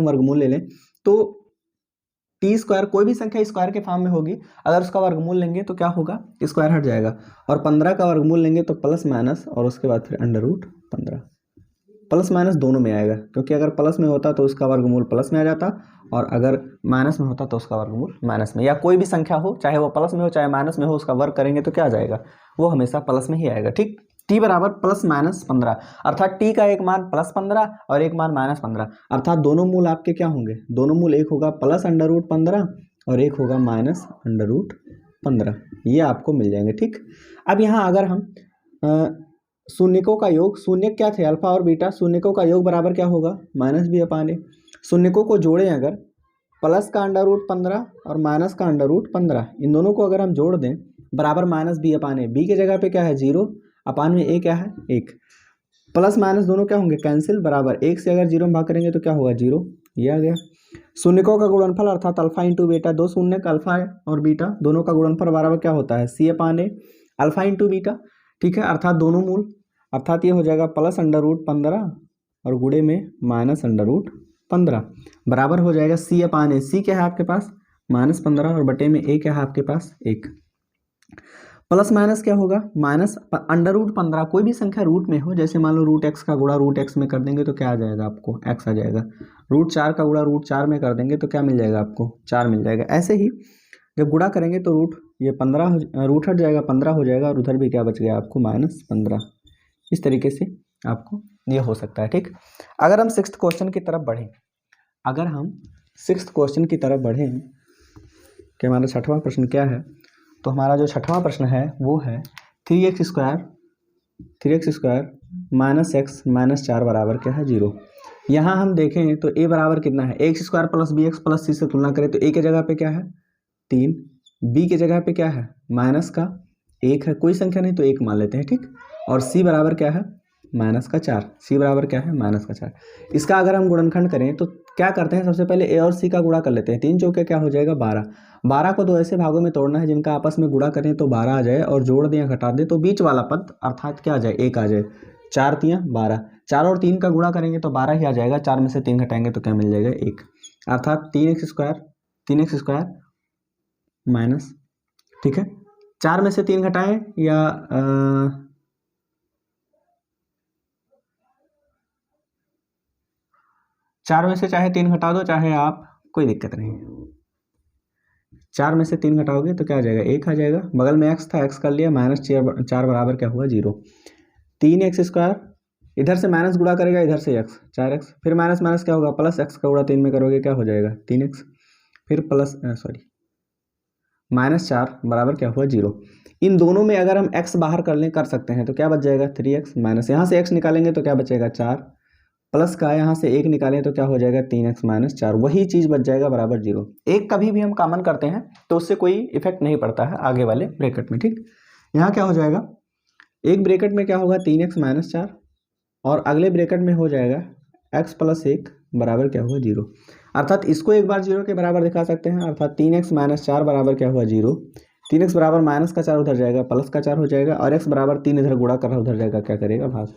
Speaker 1: वर्गमूल ले लें तो टी स्क्वायर कोई भी संख्या स्क्वायर के फॉर्म में होगी, अगर उसका वर्गमूल लेंगे तो क्या होगा, स्क्वायर हट जाएगा, और 15 का वर्गमूल लेंगे तो प्लस माइनस और उसके बाद फिर √15। प्लस माइनस दोनों में आएगा, क्योंकि अगर प्लस में होता तो उसका वर्गमूल प्लस में आ जाता, और अगर माइनस में होता तो उसका वर्गमूल माइनस में, या कोई भी संख्या हो चाहे वो प्लस में हो चाहे माइनस में हो, उसका वर्ग करेंगे तो क्या आ जाएगा, वो हमेशा प्लस में ही आएगा, ठीक। टी बराबर +-15, अर्थात टी का एक मान +15 और एक मान -15, अर्थात दोनों मूल आपके क्या होंगे, दोनों मूल एक होगा +√15 और एक होगा -√15, ये आपको मिल जाएंगे, ठीक। अब यहाँ अगर हम शून्यकों का योग, शून्य क्या थे अल्फा और बीटा, शून्यकों का योग बराबर क्या होगा -b/a। शून्यकों को जोड़ें अगर, प्लस का √15 और माइनस का √15, इन दोनों को अगर हम जोड़ दें बराबर -b/a। b की जगह पे क्या है 0, अपान में a क्या है 1, प्लस माइनस दोनों क्या होंगे कैंसिल, बराबर 1 से अगर 0 में भाग करेंगे तो क्या होगा 0, ये आ गया। शून्यकों का गुणनफल अर्थात अल्फा इंटू बीटा, दो शून्य का अल्फा और बीटा दोनों का गुणनफल बराबर क्या होता है c/a, अल्फा इंटू बीटा, ठीक है, अर्थात दोनों मूल, अर्थात ये हो जाएगा +√15 और गुणे में -√15 बराबर हो जाएगा c/a। c क्या है आपके पास -15 और बटे में a क्या है आपके पास 1। प्लस माइनस क्या होगा -√15, कोई भी संख्या रूट में हो, जैसे मान लो √x का गुणा √x में कर देंगे तो क्या आ जाएगा आपको x आ जाएगा, √4 का गुणा √4 में कर देंगे तो क्या मिल जाएगा आपको 4 मिल जाएगा। ऐसे ही जब गुणा करेंगे तो ये 15 रूट हट जाएगा, 15 हो जाएगा, और उधर भी क्या बच गया आपको -15। इस तरीके से आपको ये हो सकता है, ठीक। अगर हम सिक्स्थ क्वेश्चन की तरफ बढ़ें, कि हमारा छठवां प्रश्न क्या है, तो हमारा जो छठवां प्रश्न है वो है 3x स्क्वायर -x -4 बराबर क्या है 0। यहाँ हम देखें तो a बराबर कितना है, ax square plus bx plus c से तुलना करें तो a की जगह पे क्या है 3, b की जगह पे क्या है माइनस का 1 है, कोई संख्या नहीं तो 1 मान लेते हैं, ठीक, और c बराबर क्या है -4, c बराबर क्या है -4। इसका अगर हम गुणनखंड करें तो क्या करते हैं, सबसे पहले a और c का गुणा कर लेते हैं, 3 चौके क्या हो जाएगा 12, 12 को दो ऐसे भागों में तोड़ना है जिनका आपस में गुणा करें तो 12 आ जाए, और जोड़ दें या घटा दें तो बीच वाला पद अर्थात क्या आ जाए 1 आ जाए, 4 × 12, 4 और 3 का गुणा करेंगे तो 12 ही आ जाएगा, 4 में से 3 घटाएंगे तो क्या मिल जाएगा 1, अर्थात 3x स्क्वायर माइनस, ठीक है, 4 में से 3 घटाएं या 4 में से चाहे 3 घटा दो चाहे आप, कोई दिक्कत नहीं, 4 में से 3 घटाओगे तो क्या आ जाएगा 1 आ जाएगा, बगल में x था x कर लिया, -4 बराबर क्या हुआ 0। 3x स्क्वायर, इधर से माइनस गुणा करेगा इधर से x 4x, फिर माइनस माइनस क्या होगा प्लस, x का गुणा 3 में करोगे क्या हो जाएगा 3x, फिर प्लस -4 बराबर क्या हुआ 0। इन दोनों में अगर हम x बाहर कर सकते हैं तो क्या बच जाएगा 3x, माइनस यहाँ से x निकालेंगे तो क्या बचेगा 4, प्लस का यहाँ से 1 निकालें तो क्या हो जाएगा 3x - 4, वही चीज़ बच जाएगा बराबर 0। एक कभी भी हम कॉमन करते हैं तो उससे कोई इफेक्ट नहीं पड़ता है आगे वाले ब्रैकेट में, ठीक। यहाँ क्या हो जाएगा, एक ब्रैकेट में क्या होगा 3x - 4 और अगले ब्रैकेट में हो जाएगा x + 1 बराबर क्या हुआ 0, अर्थात इसको एक बार 0 के बराबर दिखा सकते हैं, अर्थात 3x - 4 बराबर क्या हुआ 0, 3x बराबर -4 उधर जाएगा प्लस का 4 हो जाएगा, और x बराबर 3 इधर गुणा कर रहा उधर जाएगा क्या करेगा भाग,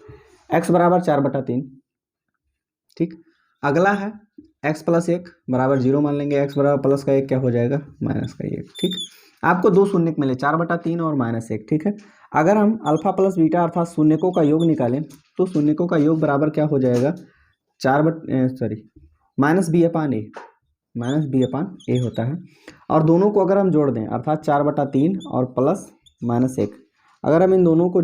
Speaker 1: x बराबर 4/3, ठीक। अगला है x + 1 बराबर 0 मान लेंगे, x बराबर प्लस का 1 क्या हो जाएगा -1, ठीक। आपको दो शून्य मिले 4/3 और -1, ठीक है। अगर हम अल्फा प्लस बीटा अर्थात शून्यकों का योग निकालें तो शून्यकों का योग बराबर क्या हो जाएगा -b/a होता है, और दोनों को अगर हम जोड़ दें अर्थात 4/3 और प्लस -1, अगर हम इन दोनों को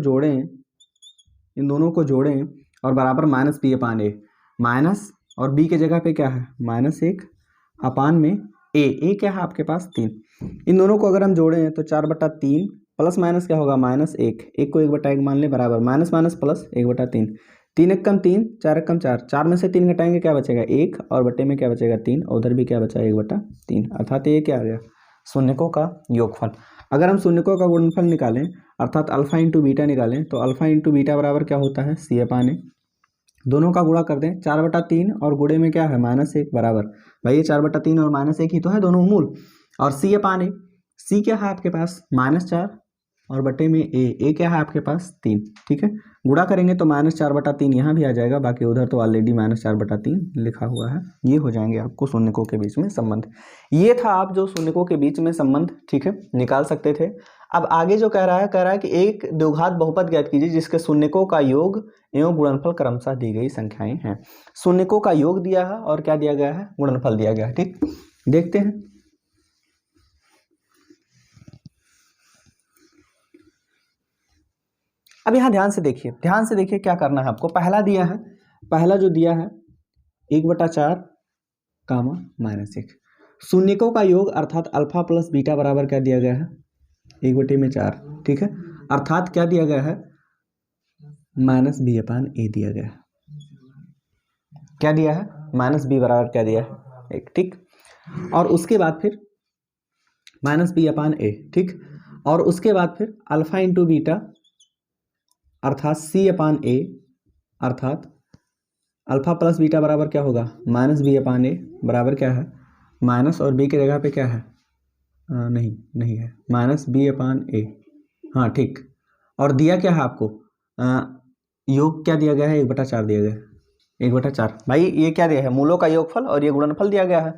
Speaker 1: जोड़ें और बराबर -b/a, माइनस और b के जगह पे क्या है -1 अपान में ए क्या है आपके पास 3। इन दोनों को अगर हम जोड़ें तो 4/3 प्लस माइनस क्या होगा -1, एक को 1/1 मान ले बराबर माइनस माइनस प्लस 1/3, 3 एक कम 3, 4 एक कम 4, 4 में से 3 घटाएंगे क्या बचेगा 1 और बटे में क्या बचेगा 3 और उधर भी क्या बचा 1/3, अर्थात ये क्या आ गया शून्यकों का योगफल। अगर हम शून्यकों का गुणनफल निकालें अर्थात अल्फा इंटू बीटा निकालें तो अल्फा इंटू बीटा बराबर क्या होता है C/A। दोनों का गुणा कर दें 4/3 और गुणे में क्या है -1 बराबर, भाई ये 4/3 और -1 ही तो है दोनों मूल, और C/A C क्या है आपके पास -4 और बटे में ए क्या है आपके पास 3, ठीक है। गुणा करेंगे तो -4/3 यहाँ भी आ जाएगा, बाकी उधर तो ऑलरेडी -4/3 लिखा हुआ है। ये हो जाएंगे आपको शून्यकों के बीच में संबंध। ये था आप जो शून्यकों के बीच में संबंध, ठीक है, निकाल सकते थे। अब आगे जो कह रहा है कि एक द्विघात बहुपद ज्ञात कीजिए जिसके शून्यकों का योग एवं गुणनफल क्रमशः दी गई संख्याएं हैं। शून्यकों का योग दिया है और क्या दिया गया है, गुणनफल दिया गया है, ठीक। देखते हैं अब यहाँ ध्यान से देखिए क्या करना है आपको। पहला दिया है, पहला जो दिया है 1/4 कामा -1, शून्यकों का योग अर्थात अल्फा प्लस बीटा बराबर क्या दिया गया है 1/4, ठीक है, अर्थात क्या दिया गया है -b/a दिया गया है। क्या दिया है -b बराबर क्या दिया है 1, ठीक। और उसके बाद फिर -b/a, ठीक। और उसके बाद फिर अल्फा इंटू बीटा अर्थात C/A, अर्थात अल्फा प्लस बीटा बराबर क्या होगा -b/a बराबर क्या है माइनस और b की जगह पे क्या है नहीं है -b/a, हाँ ठीक। और दिया क्या है आपको योग क्या दिया गया है 1/4 दिया गया है 1/4। भाई ये क्या दिया है मूलों का योगफल और ये गुणनफल दिया गया है।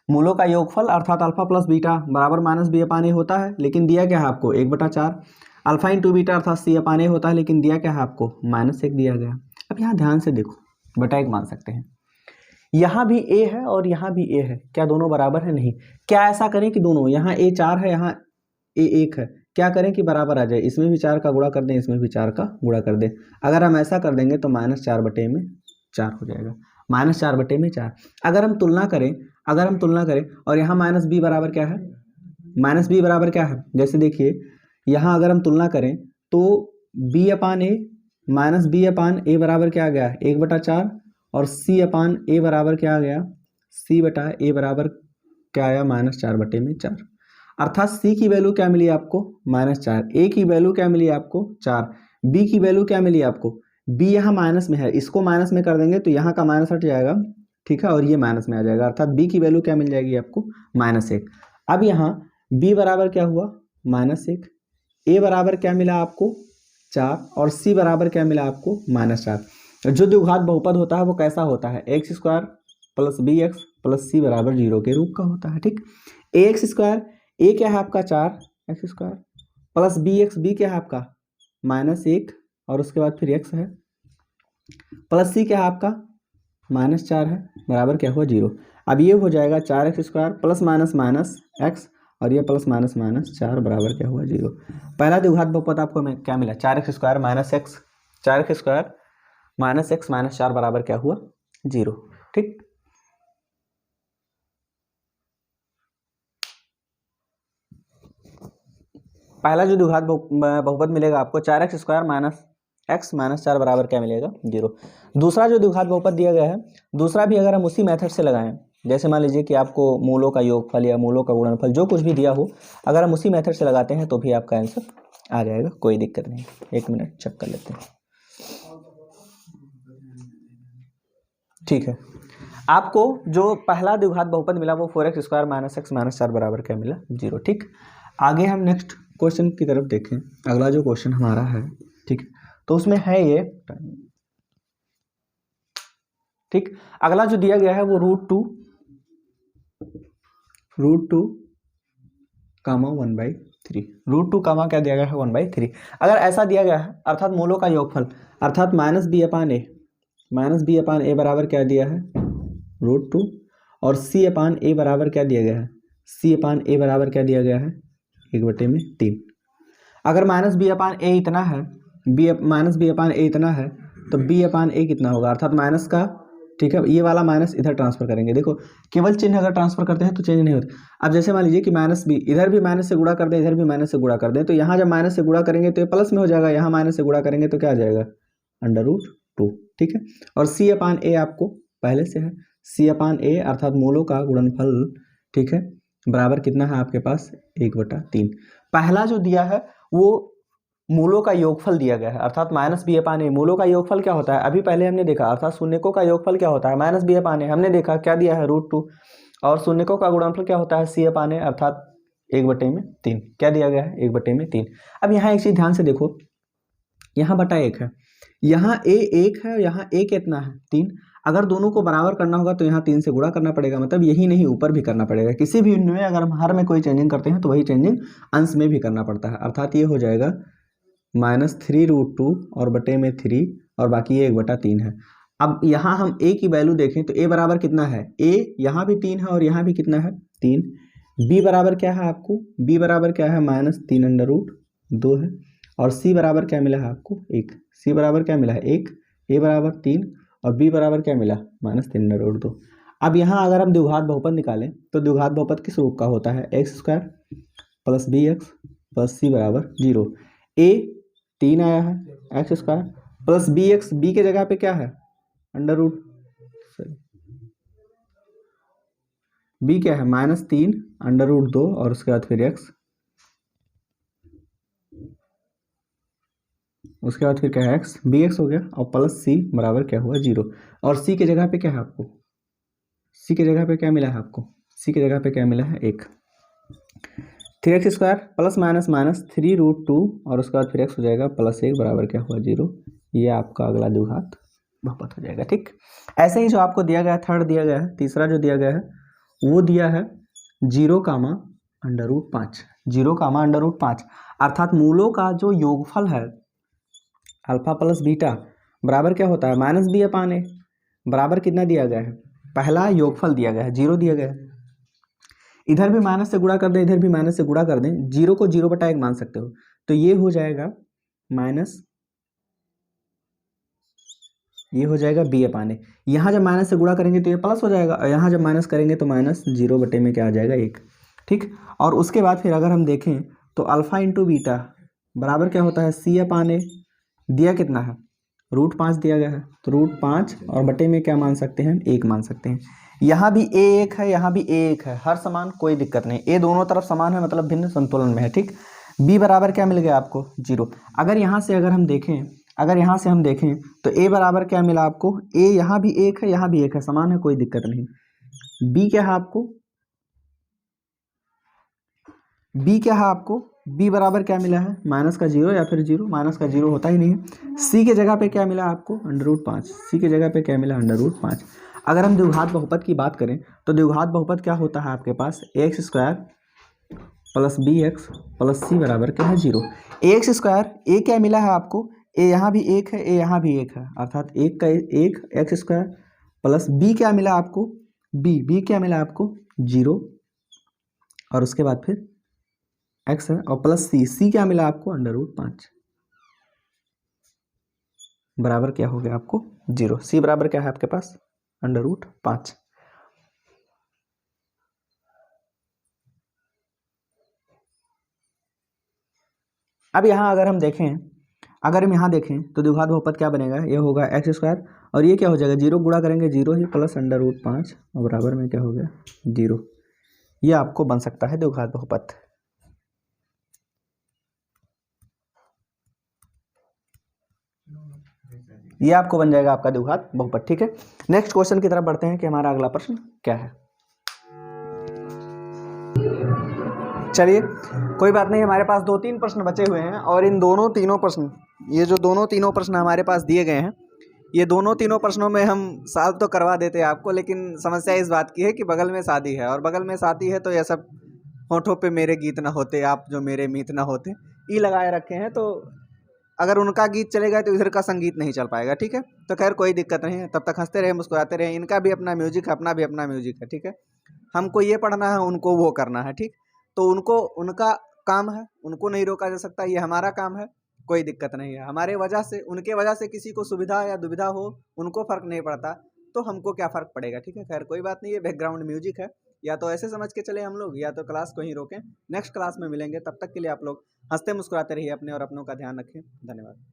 Speaker 1: मूलों का योगफल अर्थात अल्फा प्लस बीटा बराबर -b/a होता है, लेकिन दिया क्या है आपको 1/4। अल्फा इंटू बीटा अर्थात C/A होता है, लेकिन दिया क्या है आपको -1 दिया गया। अब यहाँ ध्यान से देखो, बटा 1 मान सकते हैं, यहाँ भी a है और यहाँ भी a है, क्या दोनों बराबर है? नहीं। क्या ऐसा करें कि दोनों, यहाँ a 4 है यहाँ a 1 है, क्या करें कि बराबर आ जाए, इसमें भी 4 का गुणा कर दें इसमें भी 4 का गुणा कर दें। अगर हम ऐसा कर देंगे तो -4/4 हो जाएगा, -4/4। अगर हम तुलना करें और यहाँ -b बराबर क्या है, -b बराबर क्या है, जैसे देखिए यहाँ अगर हम तुलना करें तो b/a -b/a बराबर क्या आ गया 1/4 और C/A बराबर क्या आ गया C/A बराबर क्या आया -4/4। अर्थात C की वैल्यू क्या मिली आपको -4, A की वैल्यू क्या मिली आपको 4, B की वैल्यू क्या मिली आपको, B यहाँ माइनस में है, इसको माइनस में कर देंगे तो यहाँ का माइनस हट जाएगा, ठीक है, और ये माइनस में आ जाएगा, अर्थात B की वैल्यू क्या मिल जाएगी आपको -1। अब यहाँ B बराबर क्या हुआ -1, A बराबर क्या मिला आपको 4 और C बराबर क्या मिला आपको -4। जो द्विघात बहुपद होता है वो कैसा होता है x² + bx + c बराबर 0 के रूप का होता है, ठीक। ax², a क्या है आपका 4x² प्लस bx, b क्या है आपका -1 और उसके बाद फिर x है, प्लस c क्या है आपका -4 है, बराबर क्या हुआ 0। अब ये हो जाएगा 4x² plus minus minus x और ये प्लस माइनस माइनस 4 बराबर क्या हुआ 0। पहला द्विघात बहुपद आपको क्या मिला 4x² - x, 4x² - x - 4 बराबर क्या हुआ 0, ठीक। पहला जो द्विघात बहुपद मिलेगा आपको 4x² - x - 4 बराबर क्या मिलेगा 0। दूसरा जो द्विघात बहुपद दिया गया है, दूसरा भी अगर हम उसी मेथड से लगाएं, जैसे मान लीजिए कि आपको मूलों का योगफल या मूलों का गुणनफल जो कुछ भी दिया हो, अगर हम उसी मेथड से लगाते हैं तो भी आपका आंसर आ जाएगा, कोई दिक्कत नहीं। 1 मिनट चेक कर लेते हैं, ठीक है। आपको जो पहला द्विघात बहुपद मिला वो 4x² - x - 4 बराबर क्या मिला 0, ठीक। आगे हम नेक्स्ट क्वेश्चन की तरफ देखें, अगला जो क्वेश्चन हमारा है, ठीक, तो उसमें है ये, ठीक। अगला जो दिया गया है वो √2 कामा 1/3, √2 कामा क्या दिया गया है 1/3। अगर ऐसा दिया गया है अर्थात मूलों का योगफल अर्थात -b/a बराबर क्या दिया है √2 और C/A बराबर क्या दिया गया है, C/A बराबर क्या दिया गया है 1/3। अगर -b/a इतना है, -b/a इतना है तो b/a कितना होगा, अर्थात माइनस का ठीक है, ये वाला माइनस इधर ट्रांसफर करेंगे। देखो केवल चिन्ह अगर ट्रांसफर करते हैं तो चेंज नहीं होता। अब जैसे मान लीजिए कि माइनस बी, इधर भी माइनस से गुणा कर दें, इधर भी माइनस से गुणा कर दें, तो यहाँ जब माइनस से गुणा करेंगे तो ये प्लस में हो जाएगा, यहाँ माइनस से गुणा करेंगे तो क्या आ जाएगा, √2। ठीक है, और सी अपान ए आपको पहले से है, सी अपान ए अर्थात मूलों का गुणनफल, ठीक है, बराबर कितना है आपके पास 1/3। पहला जो दिया है वो मूलों का योगफल दिया गया है, अर्थात माइनस बी अपान ए। मूलों का योगफल क्या होता है, अभी पहले हमने देखा, अर्थात शून्यकों का योगफल क्या होता है, माइनस बी अपान ए। हमने देखा क्या दिया है, √2। और शून्यकों का गुणनफल क्या होता है, सी अपान ए, अर्थात 1/3। क्या दिया गया है, 1/3। अब यहाँ एक चीज ध्यान से देखो, यहाँ बटा 1 है, यहाँ ए 1 है, यहाँ ए कितना है 3। अगर दोनों को बराबर करना होगा तो यहाँ 3 से गुणा करना पड़ेगा, मतलब यही नहीं ऊपर भी करना पड़ेगा। किसी भी यूनिट में अगर हम हर में कोई चेंजिंग करते हैं तो वही चेंजिंग अंश में भी करना पड़ता है, अर्थात ये हो जाएगा -3√2 और बटे में 3 और बाकी ये 1/3 है। अब यहाँ हम a की वैल्यू देखें तो a बराबर कितना है, a यहाँ भी 3 है और यहाँ भी कितना है 3। b बराबर क्या है आपको, b बराबर क्या है -3√2 है। और c बराबर क्या मिला है आपको 1, c बराबर क्या मिला है 1, a बराबर 3 और b बराबर क्या मिला -3√2। अब यहाँ अगर हम द्विघात बहुपद निकालें तो द्विघात बहुपद किस रूप का होता है, x² + bx + c बराबर 0। a 3 आया है, x² + bx, b के जगह पे क्या है b क्या है -3√2 और उसके बाद फिर x, उसके बाद फिर क्या है x, bx हो गया और प्लस c बराबर क्या हुआ 0। और c के जगह पे क्या है आपको, c के जगह पे क्या मिला है आपको, c के जगह पे क्या मिला है 1। 3x² ± -3√2 और उसके बाद फिर x हो जाएगा +1 बराबर क्या हुआ 0। ये आपका अगला द्विघात बहुपद हो जाएगा। ठीक, ऐसे ही जो आपको दिया गया है, थर्ड दिया गया है, तीसरा जो दिया गया है वो दिया है 0, √5, 0, √5, अर्थात मूलों का जो योगफल है अल्फा प्लस बीटा बराबर क्या होता है -b अपान ए, बराबर कितना दिया गया है, पहला योगफल दिया गया है 0 दिया गया है। इधर भी माइनस से गुणा कर दें, इधर भी माइनस से गुणा कर दें, 0 को 0/1 मान सकते हो, तो ये हो जाएगा माइनस, ये हो जाएगा b अपान ए। यहाँ जब माइनस से गुणा करेंगे तो ये प्लस हो जाएगा, और यहाँ जब माइनस करेंगे तो -0 में क्या आ जाएगा 1। ठीक, और उसके बाद फिर अगर हम देखें तो अल्फा इंटू बीटा बराबर क्या होता है c अपान ए, दिया कितना है √5 दिया गया है, तो √5 और बटे में क्या मान सकते हैं 1 मान सकते हैं। यहाँ भी a 1 है, यहाँ भी a 1 है, हर समान, कोई दिक्कत नहीं, a दोनों तरफ समान है मतलब भिन्न संतुलन में है। ठीक, b बराबर क्या मिल गया आपको 0। अगर यहाँ से अगर हम देखें, अगर यहाँ से हम देखें तो a बराबर क्या मिला आपको, a यहाँ भी 1 है, यहाँ भी 1 है, समान है, कोई दिक्कत नहीं। b क्या है आपको, b क्या है आपको, b बराबर क्या मिला है -0 या फिर 0, -0 होता ही नहीं है। c के जगह पे क्या मिला आपको √5, c के जगह पे क्या मिला √5। अगर हम द्विघात बहुपद की बात करें तो द्विघात बहुपद क्या होता है आपके पास, ax² + bx + c बराबर क्या है 0। ax², a क्या मिला है आपको, a यहाँ भी 1 है, a यहाँ भी 1 है, अर्थात 1 का 1 x² + b क्या मिला आपको, b क्या मिला आपको 0, और उसके बाद फिर x है और प्लस c क्या मिला आपको √5 बराबर क्या हो गया आपको 0। c बराबर क्या है आपके पास √5। अब यहाँ अगर हम देखें, अगर हम यहाँ देखें तो द्विघात बहुपद क्या बनेगा, ये होगा x² और ये क्या हो जाएगा 0 गुणा करेंगे 0 ही प्लस √5 और बराबर में क्या हो गया 0। ये आपको बन सकता है द्विघात बहुपद। ये आपको बन जाएगा आपका द्विघात बहुपद। ठीक है, नेक्स्ट क्वेश्चन की तरफ बढ़ते हैं कि हमारा अगला प्रश्न क्या है। चलिए कोई बात नहीं, हमारे पास 2-3 प्रश्न बचे हुए हैं और इन दोनों तीनों प्रश्न, ये जो दोनों तीनों प्रश्न हमारे पास दिए गए हैं, ये दोनों तीनों प्रश्नों में हम सॉल्व तो करवा देते हैं आपको, लेकिन समस्या इस बात की है कि बगल में शादी है, और बगल में शादी है तो यह सब होठों पे मेरे गीत ना होते, आप जो मेरे मीत ना होते, ई लगाए रखे हैं, तो अगर उनका गीत चलेगा तो इधर का संगीत नहीं चल पाएगा। ठीक है, तो खैर कोई दिक्कत नहीं है, तब तक हंसते रहे मुस्कुराते रहे, इनका भी अपना म्यूजिक है, अपना भी अपना म्यूजिक है। ठीक है, हमको ये पढ़ना है, उनको वो करना है। ठीक, तो उनको उनका काम है, उनको नहीं रोका जा सकता, ये हमारा काम है, कोई दिक्कत नहीं है। हमारे वजह से, उनके वजह से किसी को सुविधा या दुविधा हो, उनको फर्क नहीं पड़ता, तो हमको क्या फ़र्क पड़ेगा, ठीक है। खैर कोई बात नहीं, ये बैकग्राउंड म्यूजिक है, या तो ऐसे समझ के चले हम लोग, या तो क्लास को ही रोकें। नेक्स्ट क्लास में मिलेंगे, तब तक के लिए आप लोग हंसते मुस्कुराते रहिए, अपने और अपनों का ध्यान रखें। धन्यवाद।